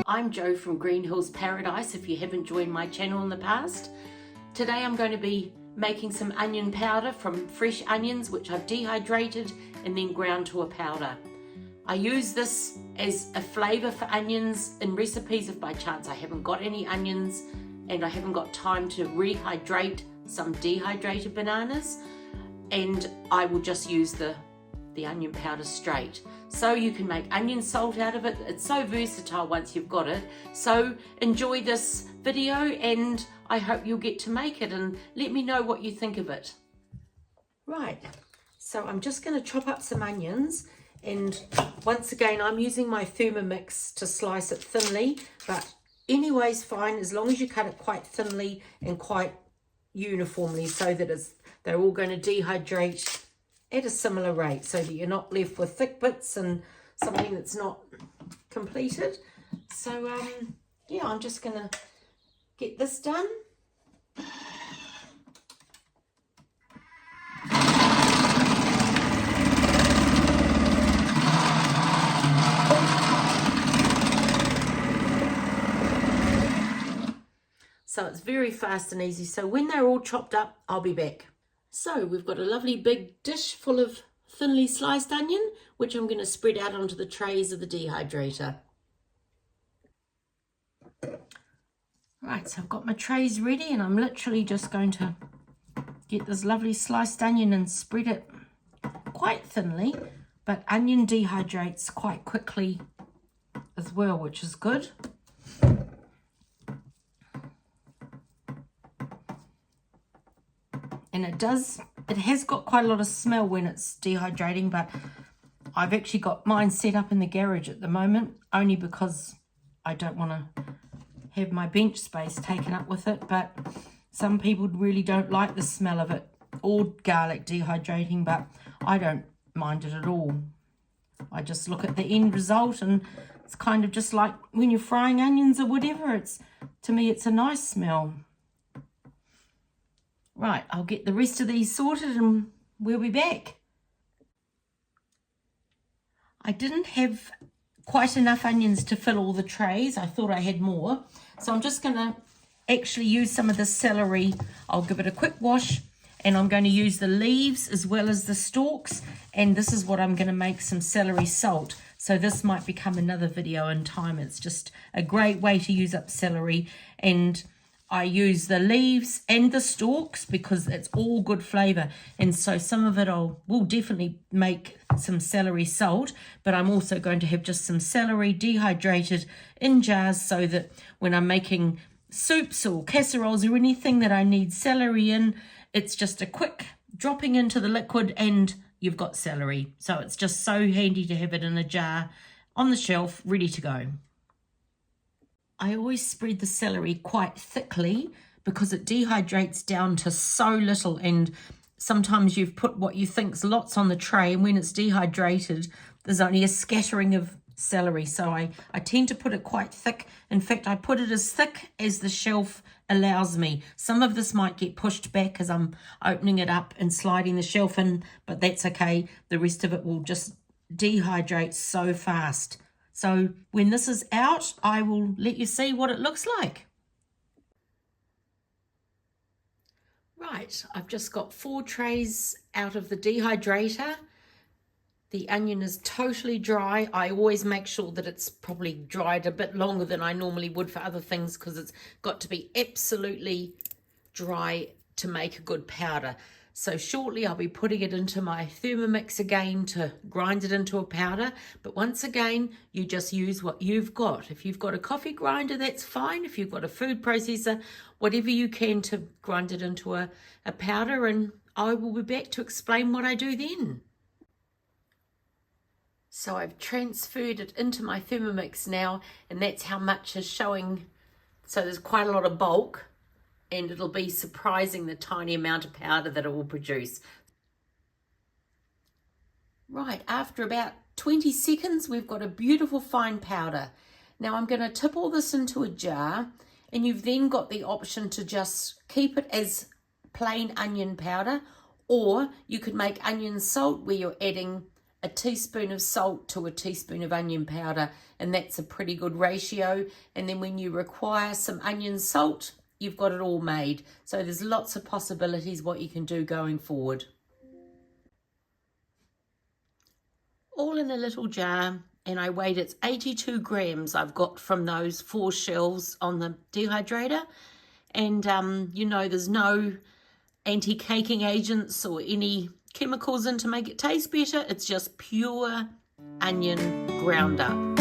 I'm Jo from Green Hills Paradise if you haven't joined my channel in the past. Today I'm going to be making some onion powder from fresh onions which I've dehydrated and then ground to a powder. I use this as a flavour for onions in recipes if by chance I haven't got any onions and I haven't got time to rehydrate some dehydrated bananas, and I will just use the onion powder straight. So you can make onion salt out of it. It's so versatile once you've got it. So enjoy this video and I hope you'll get to make it and let me know what you think of it. Right, so I'm just going to chop up some onions, and once again I'm using my Thermomix to slice it thinly, but anyway's fine as long as you cut it quite thinly and quite uniformly so that they're all going to dehydrate at a similar rate so that you're not left with thick bits and something that's not completed. So yeah, I'm just going to get this done. So it's very fast and easy. So when they're all chopped up, I'll be back. So we've got a lovely big dish full of thinly sliced onion, which I'm going to spread out onto the trays of the dehydrator. Right, so I've got my trays ready and I'm literally just going to get this lovely sliced onion and spread it quite thinly, but onion dehydrates quite quickly as well, which is good. And it has got quite a lot of smell when it's dehydrating, but I've actually got mine set up in the garage at the moment, only because I don't want to have my bench space taken up with it. But some people really don't like the smell of it or garlic dehydrating, but I don't mind it at all. I just look at the end result and it's kind of just like when you're frying onions or whatever. To me, it's a nice smell. Right, I'll get the rest of these sorted and we'll be back. I didn't have quite enough onions to fill all the trays. I thought I had more. So I'm just going to actually use some of the celery. I'll give it a quick wash and I'm going to use the leaves as well as the stalks. And this is what I'm going to make some celery salt. So this might become another video in time. It's just a great way to use up celery, and I use the leaves and the stalks because it's all good flavour, and so some of it will definitely make some celery salt, but I'm also going to have just some celery dehydrated in jars so that when I'm making soups or casseroles or anything that I need celery in, it's just a quick dropping into the liquid and you've got celery. So it's just so handy to have it in a jar on the shelf ready to go. I always spread the celery quite thickly because it dehydrates down to so little, and sometimes you've put what you think's lots on the tray and when it's dehydrated there's only a scattering of celery. So I tend to put it quite thick. In fact, I put it as thick as the shelf allows me. Some of this might get pushed back as I'm opening it up and sliding the shelf in, but that's okay. The rest of it will just dehydrate so fast. So when this is out, I will let you see what it looks like. Right, I've just got 4 trays out of the dehydrator. The onion is totally dry. I always make sure that it's probably dried a bit longer than I normally would for other things because it's got to be absolutely dry to make a good powder. So shortly I'll be putting it into my Thermomix again to grind it into a powder. But once again, you just use what you've got. If you've got a coffee grinder, that's fine. If you've got a food processor, whatever you can to grind it into a powder. And I will be back to explain what I do then. So I've transferred it into my Thermomix now, and that's how much is showing. So there's quite a lot of bulk. And it'll be surprising the tiny amount of powder that it will produce. Right, after about 20 seconds, we've got a beautiful fine powder. Now I'm going to tip all this into a jar, and you've then got the option to just keep it as plain onion powder, or you could make onion salt where you're adding a teaspoon of salt to a teaspoon of onion powder, and that's a pretty good ratio. And then when you require some onion salt, you've got it all made. So there's lots of possibilities what you can do going forward. All in a little jar, and I weighed it's 82 grams I've got from those 4 shells on the dehydrator. And you know, there's no anti-caking agents or any chemicals in to make it taste better. It's just pure onion ground up.